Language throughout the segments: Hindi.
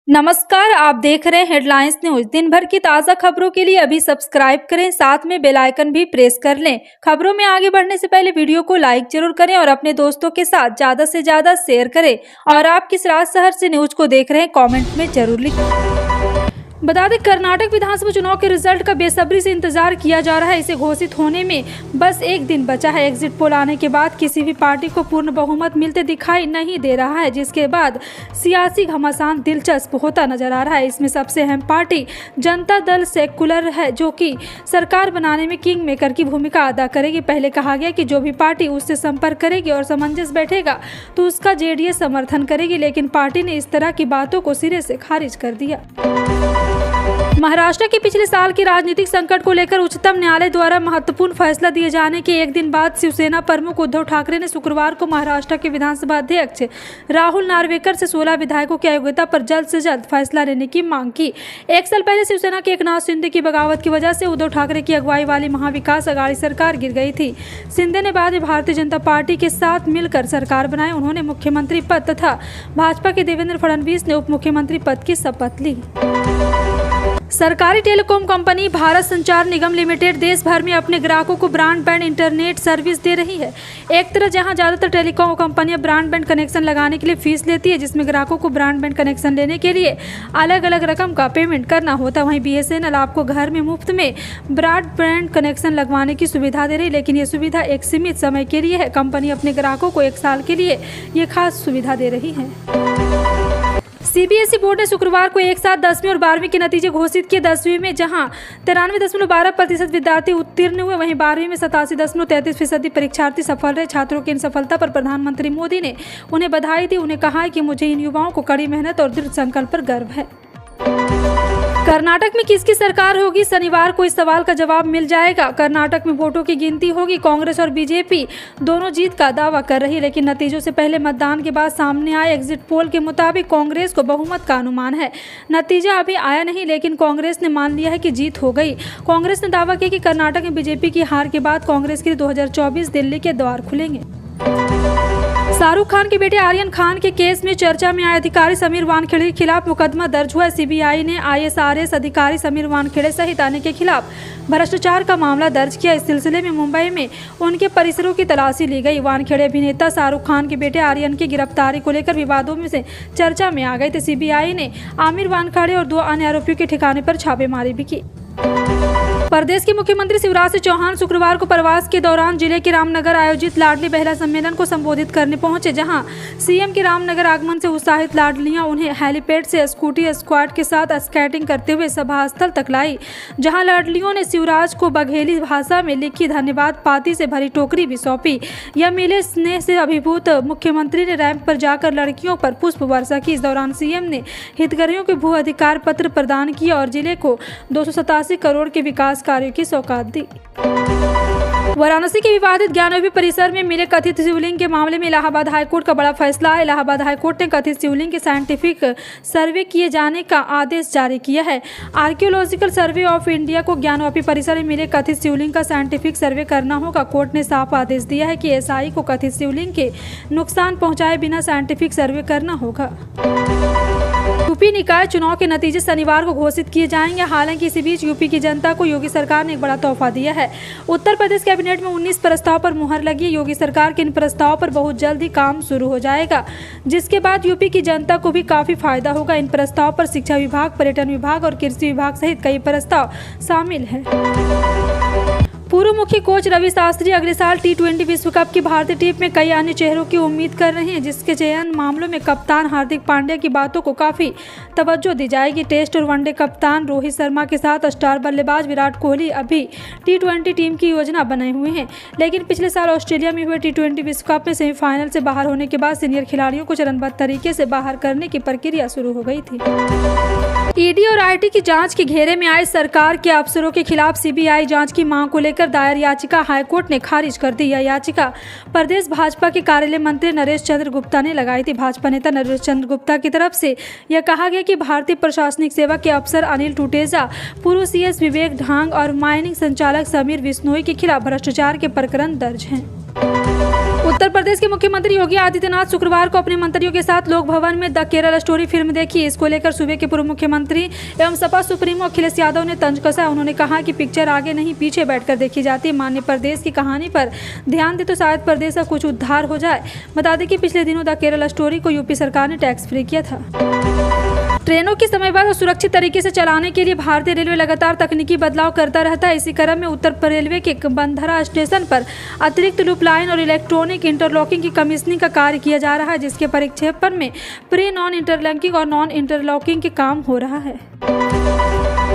नमस्कार, आप देख रहे हैं हेडलाइंस न्यूज। दिन भर की ताज़ा खबरों के लिए अभी सब्सक्राइब करें, साथ में बेल आइकन भी प्रेस कर लें। खबरों में आगे बढ़ने से पहले वीडियो को लाइक जरूर करें और अपने दोस्तों के साथ ज़्यादा से ज़्यादा शेयर करें। और आप किस राज्य शहर से न्यूज को देख रहे हैं कमेंट में जरूर लिखें। बता दें, कर्नाटक विधानसभा चुनाव के रिजल्ट का बेसब्री से इंतजार किया जा रहा है। इसे घोषित होने में बस एक दिन बचा है। एग्जिट पोल आने के बाद किसी भी पार्टी को पूर्ण बहुमत मिलते दिखाई नहीं दे रहा है, जिसके बाद सियासी घमासान दिलचस्प होता नजर आ रहा है। इसमें सबसे अहम पार्टी जनता दल सेक्युलर है, जो कि सरकार बनाने में किंग मेकर की भूमिका अदा करेगी। पहले कहा गया कि जो भी पार्टी उससे संपर्क करेगी और सामंजस्य बैठेगा तो उसका जेडीएस समर्थन करेगी, लेकिन पार्टी ने इस तरह की बातों को सिरे से खारिज कर दिया। महाराष्ट्र के पिछले साल के राजनीतिक संकट को लेकर उच्चतम न्यायालय द्वारा महत्वपूर्ण फैसला दिए जाने के एक दिन बाद शिवसेना प्रमुख उद्धव ठाकरे ने शुक्रवार को महाराष्ट्र के विधानसभा अध्यक्ष राहुल नार्वेकर से 16 विधायकों की अयोग्यता पर जल्द से जल्द फैसला लेने की मांग की। एक साल पहले शिवसेना के एकनाथ शिंदे की बगावत की वजह से उद्धव ठाकरे की अगुवाई वाली महाविकास अघाड़ी सरकार गिर गई थी। शिंदे ने बाद में भारतीय जनता पार्टी के साथ मिलकर सरकार बनाई। उन्होंने मुख्यमंत्री पद तथा भाजपा के देवेंद्र फडणवीस ने उप मुख्यमंत्री पद की शपथ ली। सरकारी टेलीकॉम कंपनी भारत संचार निगम लिमिटेड देश भर में अपने ग्राहकों को ब्रॉडबैंड इंटरनेट सर्विस दे रही है। एक तरह जहां ज्यादातर टेलीकॉम कंपनियां ब्रॉडबैंड कनेक्शन लगाने के लिए फीस लेती है, जिसमें ग्राहकों को ब्रॉडबैंड कनेक्शन लेने के लिए अलग अलग रकम का पेमेंट करना होता है, वहीं BSNL आपको घर में मुफ्त में ब्रॉडबैंड कनेक्शन लगवाने की सुविधा दे रही है, लेकिन ये सुविधा एक सीमित समय के लिए है। कंपनी अपने ग्राहकों को 1 साल के लिए ये खास सुविधा दे रही है। CBSE बोर्ड ने शुक्रवार को एक साथ 10वीं और 12वीं के नतीजे घोषित किए। 10वीं में जहां 93.12% विद्यार्थी उत्तीर्ण हुए, वहीं 12वीं में 87.33% परीक्षार्थी सफल रहे। छात्रों की इन सफलता पर प्रधानमंत्री मोदी ने उन्हें बधाई दी। उन्हें कहा है कि मुझे इन युवाओं को कड़ी मेहनत और दृढ़ संकल्प पर गर्व है। कर्नाटक में किसकी सरकार होगी? शनिवार को इस सवाल का जवाब मिल जाएगा। कर्नाटक में वोटों की गिनती होगी। कांग्रेस और बीजेपी दोनों जीत का दावा कर रही है, लेकिन नतीजों से पहले मतदान के बाद सामने आए एग्जिट पोल के मुताबिक कांग्रेस को बहुमत का अनुमान है। नतीजा अभी आया नहीं, लेकिन कांग्रेस ने मान लिया है कि जीत हो गई। कांग्रेस ने दावा किया कि कर्नाटक में बीजेपी की हार के बाद कांग्रेस के लिए 2024 दिल्ली के द्वार खुलेंगे। शाहरुख खान के बेटे आर्यन खान के केस में चर्चा में आए अधिकारी समीर वानखेड़े के खिलाफ मुकदमा दर्ज हुआ है। CBI ने ISRS अधिकारी समीर वानखेड़े सहित अन्य के खिलाफ भ्रष्टाचार का मामला दर्ज किया। इस सिलसिले में मुंबई में उनके परिसरों की तलाशी ली गई। वानखेड़े अभिनेता शाहरुख खान के बेटे आर्यन की गिरफ्तारी को लेकर विवादों में से चर्चा में आ गए थे। CBI ने आमिर वानखेड़े और 2 अन्य आरोपियों के ठिकाने पर छापेमारी भी की। प्रदेश के मुख्यमंत्री शिवराज सिंह चौहान शुक्रवार को प्रवास के दौरान जिले के रामनगर आयोजित लाडली बहला सम्मेलन को संबोधित करने पहुंचे, जहां CM के रामनगर आगमन से उत्साहित लाडलियां उन्हें हेलीपैड से स्कूटी स्क्वाड के साथ स्केटिंग करते हुए सभा स्थल तक लाई, जहां लाडलियों ने शिवराज को बघेली भाषा में लिखी धन्यवाद पाती से भरी टोकरी भी सौंपी। यह मिले स्नेह से अभिभूत मुख्यमंत्री ने रैंप पर जाकर लड़कियों पर पुष्प वर्षा की। इस दौरान CM ने हितग्राहियों को भू अधिकार पत्र प्रदान किया और जिले को 287 करोड़ के विकास कार्यों की सौगात दी। वाराणसी के विवादित ज्ञानोवी परिसर में मिले कथित शिवलिंग के मामले में इलाहाबाद हाईकोर्ट का बड़ा फैसला है। इलाहाबाद हाईकोर्ट ने कथित शिवलिंग के साइंटिफिक सर्वे किए जाने का आदेश जारी किया है। आर्कियोलॉजिकल सर्वे ऑफ इंडिया को ज्ञानवापी परिसर में मिले कथित शिवलिंग का साइंटिफिक सर्वे करना होगा। कोर्ट ने साफ आदेश दिया है कि SI को कथित शिवलिंग के नुकसान पहुंचाए बिना साइंटिफिक सर्वे करना होगा। यूपी निकाय चुनाव के नतीजे शनिवार को घोषित किए जाएंगे। हालांकि इसी बीच यूपी की जनता को योगी सरकार ने एक बड़ा तोहफा दिया है। उत्तर प्रदेश कैबिनेट में 19 प्रस्ताव पर मुहर लगी है। योगी सरकार के इन प्रस्तावों पर बहुत जल्द ही काम शुरू हो जाएगा, जिसके बाद यूपी की जनता को भी काफी फायदा होगा। इन प्रस्ताव पर शिक्षा विभाग, पर्यटन विभाग और कृषि विभाग सहित कई प्रस्ताव शामिल हैं। पूर्व मुख्य कोच रवि शास्त्री अगले साल T20 विश्व कप की भारतीय टीम में कई अन्य चेहरों की उम्मीद कर रहे हैं, जिसके चयन मामलों में कप्तान हार्दिक पांड्या की बातों को काफी तवज्जो दी जाएगी। टेस्ट और वनडे कप्तान रोहित शर्मा के साथ स्टार बल्लेबाज विराट कोहली अभी T20 टीम की योजना बनाए हुए हैं, लेकिन पिछले साल ऑस्ट्रेलिया में हुए T20 विश्व कप में सेमीफाइनल से बाहर होने के बाद सीनियर खिलाड़ियों को चरणबद्ध तरीके से बाहर करने की प्रक्रिया शुरू हो गई थी। ED और IT की जांच के घेरे में आए सरकार के अफसरों के खिलाफ CBI जांच की मांग को लेकर दायर याचिका हाईकोर्ट ने खारिज कर दी। यह याचिका प्रदेश भाजपा के कार्यालय मंत्री नरेश चंद्र गुप्ता ने लगाई थी। भाजपा नेता नरेश चंद्र गुप्ता की तरफ से यह कहा गया कि भारतीय प्रशासनिक सेवा के अफसर अनिल टूटेजा, पूर्व CS विवेक ढांग और माइनिंग संचालक समीर विश्नोई के खिलाफ भ्रष्टाचार के प्रकरण दर्ज हैं। उत्तर प्रदेश के मुख्यमंत्री योगी आदित्यनाथ शुक्रवार को अपने मंत्रियों के साथ लोक भवन में द केरल स्टोरी फिल्म देखी। इसको लेकर सूबे के पूर्व मुख्यमंत्री एवं सपा सुप्रीमो अखिलेश यादव ने तंज कसा। उन्होंने कहा कि पिक्चर आगे नहीं पीछे बैठकर देखी जाती है। माननीय प्रदेश की कहानी पर ध्यान दे तो शायद प्रदेश का कुछ उद्धार हो जाए। बता दें कि पिछले दिनों द केरल स्टोरी को यूपी सरकार ने टैक्स फ्री किया था। ट्रेनों की समयबद्ध और सुरक्षित तरीके से चलाने के लिए भारतीय रेलवे लगातार तकनीकी बदलाव करता रहता है। इसी क्रम में उत्तर रेलवे के बंधरा स्टेशन पर अतिरिक्त लूप लाइन और इलेक्ट्रॉनिक इंटरलॉकिंग की कमीशनिंग का कार्य किया जा रहा है, जिसके प्रक्षेपण में प्री नॉन इंटरलॉकिंग और नॉन इंटरलॉकिंग के काम हो रहा है।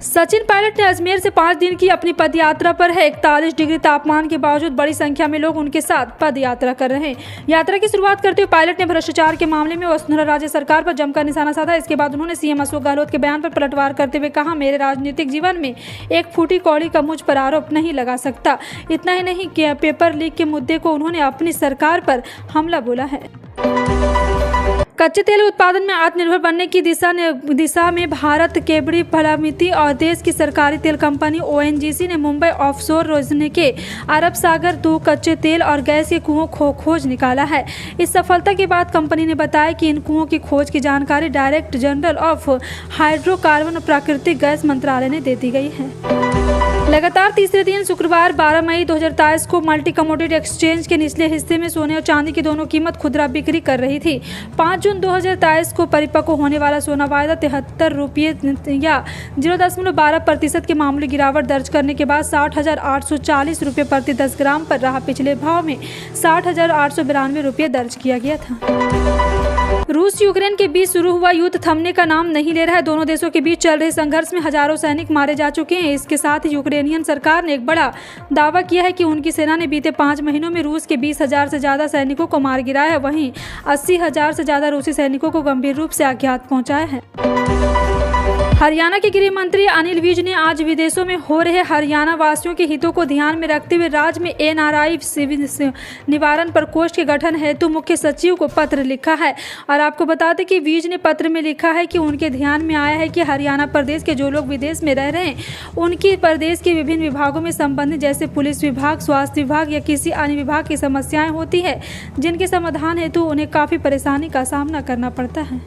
सचिन पायलट ने अजमेर से 5 दिन की अपनी पद यात्रा पर है। 41 डिग्री तापमान के बावजूद बड़ी संख्या में लोग उनके साथ पद यात्रा कर रहे हैं। यात्रा की शुरुआत करते हुए पायलट ने भ्रष्टाचार के मामले में वसुंधरा राजे सरकार पर जमकर निशाना साधा। इसके बाद उन्होंने सीएम अशोक गहलोत के बयान पर पलटवार करते हुए कहा, मेरे राजनीतिक जीवन में एक फूटी कौड़ी का मुझ पर आरोप नहीं लगा सकता। इतना ही नहीं कि पेपर लीक के मुद्दे को उन्होंने अपनी सरकार पर हमला बोला है। कच्चे तेल उत्पादन में आत्मनिर्भर बनने की दिशा में भारत के बड़ी फलामिति और देश की सरकारी तेल कंपनी ONGC ने मुंबई ऑफशोर योजना के अरब सागर 2 कच्चे तेल और गैस के कुओं खोज निकाला है। इस सफलता के बाद कंपनी ने बताया कि इन कुओं की खोज की जानकारी डायरेक्टर जनरल ऑफ हाइड्रोकार्बन और प्राकृतिक गैस मंत्रालय ने दे दी गई है। लगातार तीसरे दिन शुक्रवार 12 मई 2023 को मल्टी कमोडिटी एक्सचेंज के निचले हिस्से में सोने और चांदी की दोनों कीमत खुदरा बिक्री कर रही थी। 5 जून 2023 को परिपक्व होने वाला सोना वायदा 73 रुपये या 0.12% की मामूली गिरावट दर्ज करने के बाद 60,840 रुपये प्रति 10 ग्राम पर रहा। पिछले भाव में 60,892 रुपये दर्ज किया गया था। रूस यूक्रेन के बीच शुरू हुआ युद्ध थमने का नाम नहीं ले रहा है। दोनों देशों के बीच चल रहे संघर्ष में हजारों सैनिक मारे जा चुके हैं। इसके साथ ही यूक्रेनियन सरकार ने एक बड़ा दावा किया है कि उनकी सेना ने बीते 5 महीनों में रूस के 20,000 से ज़्यादा सैनिकों को मार गिराया है। वहीं 80,000 से ज़्यादा रूसी सैनिकों को गंभीर रूप से आघात पहुंचाया है। हरियाणा के गृह मंत्री अनिल विज ने आज विदेशों में हो रहे हरियाणा वासियों के हितों को ध्यान में रखते हुए राज्य में NRI निवारण प्रकोष्ठ के गठन हेतु मुख्य सचिव को पत्र लिखा है। और आपको बता दें कि विज ने पत्र में लिखा है कि उनके ध्यान में आया है कि हरियाणा प्रदेश के जो लोग विदेश में रह रहे हैं उनकी प्रदेश के विभिन्न विभागों में संबंधित जैसे पुलिस विभाग, स्वास्थ्य विभाग या किसी अन्य विभाग की समस्याएं होती है, जिनके समाधान हेतु उन्हें काफ़ी परेशानी का सामना करना पड़ता है।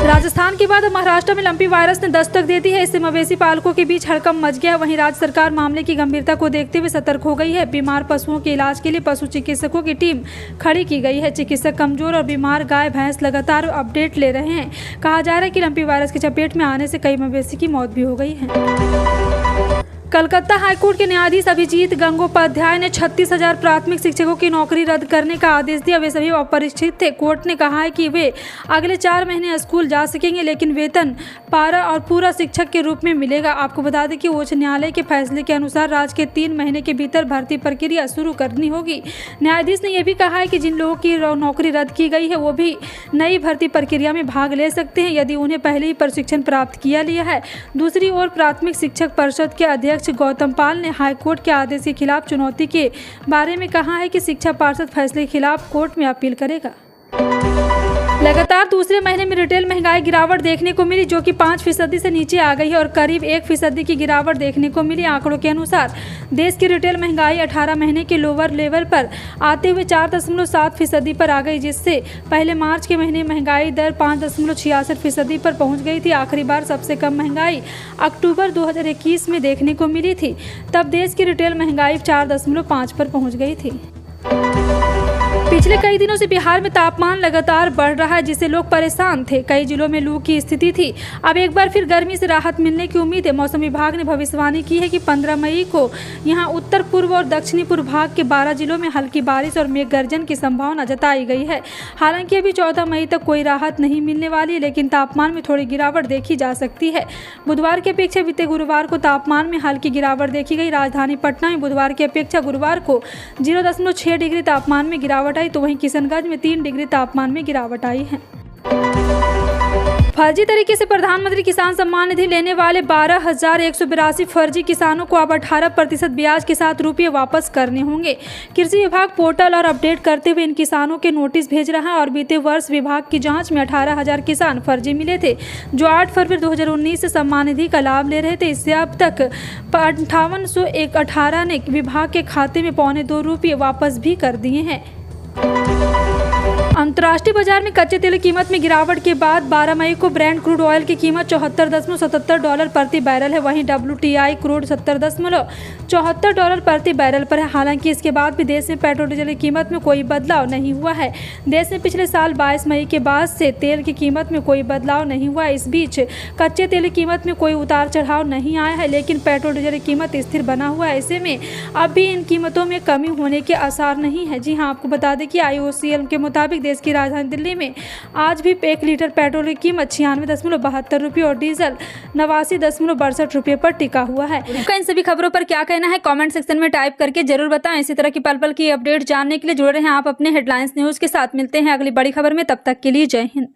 राजस्थान के बाद महाराष्ट्र में लंपी वायरस ने दस्तक दे दी है। इससे मवेशी पालकों के बीच हड़कंप मच गया। वहीं राज्य सरकार मामले की गंभीरता को देखते हुए सतर्क हो गई है। बीमार पशुओं के इलाज के लिए पशु चिकित्सकों की टीम खड़ी की गई है। चिकित्सक कमजोर और बीमार गाय भैंस लगातार अपडेट ले रहे हैं। कहा जा रहा है कि लंपी वायरस की चपेट में आने से कई मवेशी की मौत भी हो गई है। कलकत्ता हाईकोर्ट के न्यायाधीश अभिजीत गंगोपाध्याय ने 36,000 प्राथमिक शिक्षकों की नौकरी रद्द करने का आदेश दिया। वे सभी अपरिचित थे। कोर्ट ने कहा है कि वे अगले 4 महीने स्कूल जा सकेंगे, लेकिन वेतन पारा और पूरा शिक्षक के रूप में मिलेगा। आपको बता दें कि उच्च न्यायालय के फैसले के अनुसार राज्य के 3 महीने के भीतर भर्ती प्रक्रिया शुरू करनी होगी। न्यायाधीश ने यह भी कहा है कि जिन लोगों की नौकरी रद्द की गई है वो भी नई भर्ती प्रक्रिया में भाग ले सकते हैं यदि उन्हें पहले ही प्रशिक्षण प्राप्त किया लिया है। दूसरी ओर प्राथमिक शिक्षक परिषद के अध्यक्ष गौतम पाल ने हाईकोर्ट के आदेश के खिलाफ चुनौती के बारे में कहा है कि शिक्षा पार्षद फैसले के खिलाफ कोर्ट में अपील करेगा। लगातार दूसरे महीने में रिटेल महंगाई गिरावट देखने को मिली, जो कि 5% से नीचे आ गई है और करीब 1% की गिरावट देखने को मिली। आंकड़ों के अनुसार देश की रिटेल महंगाई 18 महीने के लोअर लेवल पर आते हुए 4.7% पर आ गई, जिससे पहले मार्च के महीने महंगाई दर 5.66% पर पहुंच गई थी। आखिरी बार सबसे कम महंगाई अक्टूबर 2021 में देखने को मिली थी। तब देश की रिटेल महंगाई 4.5 पर पहुँच गई थी। पिछले कई दिनों से बिहार में तापमान लगातार बढ़ रहा है, जिससे लोग परेशान थे। कई जिलों में लू की स्थिति थी। अब एक बार फिर गर्मी से राहत मिलने की उम्मीद है। मौसम विभाग ने भविष्यवाणी की है कि 15 मई को यहां उत्तर पूर्व और दक्षिणी पूर्व भाग के 12 जिलों में हल्की बारिश और मेघ गर्जन की संभावना जताई गई है। हालांकि अभी 14 मई तक कोई राहत नहीं मिलने वाली है, लेकिन तापमान में थोड़ी गिरावट देखी जा सकती है। बुधवार की अपेक्षा बीते गुरुवार को तापमान में हल्की गिरावट देखी गई। राजधानी पटना में बुधवार की अपेक्षा गुरुवार को 0.6 डिग्री तापमान में गिरावट आई, तो वहीं किशनगंज में 3 डिग्री तापमान में गिरावट आई है। फर्जी तरीके से प्रधानमंत्री किसान सम्मान निधि लेने वाले 12,182 फर्जी किसानों को अब 18% ब्याज के साथ रुपये वापस करने होंगे। कृषि विभाग पोर्टल और अपडेट करते हुए इन किसानों के नोटिस भेज रहा है और बीते वर्ष विभाग की जांच में 18,000 किसान फर्जी मिले थे जो 8 फरवरी 2019 से सम्मान निधि का लाभ ले रहे थे। इससे अब तक 5818 ने विभाग के खाते में ₹2.25 रुपये वापस भी कर दिए हैं। अंतर्राष्ट्रीय बाजार में कच्चे तेल की कीमत में गिरावट के बाद 12 मई को ब्रेंट क्रूड ऑयल की कीमत $74.77 प्रति बैरल है। वहीं WTI क्रूड $70.74 प्रति बैरल पर है। हालांकि इसके बाद भी देश में पेट्रोल डीजल की कीमत में कोई बदलाव नहीं हुआ है। देश में पिछले साल 22 मई के बाद से तेल की कीमत में कोई बदलाव नहीं हुआ। इस बीच कच्चे तेल की कीमत में कोई उतार चढ़ाव नहीं आया है, लेकिन पेट्रोल डीजल की कीमत स्थिर बना हुआ है। ऐसे में अब भी इन कीमतों में कमी होने के आसार नहीं है। जी हाँ, आपको बता दें कि IOCL के मुताबिक देश की राजधानी दिल्ली में आज भी 1 लीटर पेट्रोल की कीमत 96.72 रुपये और डीजल 89.62 रुपये पर टिका हुआ है। इन सभी खबरों पर क्या कहना है कमेंट सेक्शन में टाइप करके जरूर बताएं। इसी तरह की पल पल की अपडेट जानने के लिए जुड़े रहें आप अपने हेडलाइंस न्यूज के साथ। मिलते हैं अगली बड़ी खबर में, तब तक के लिए जय हिंद।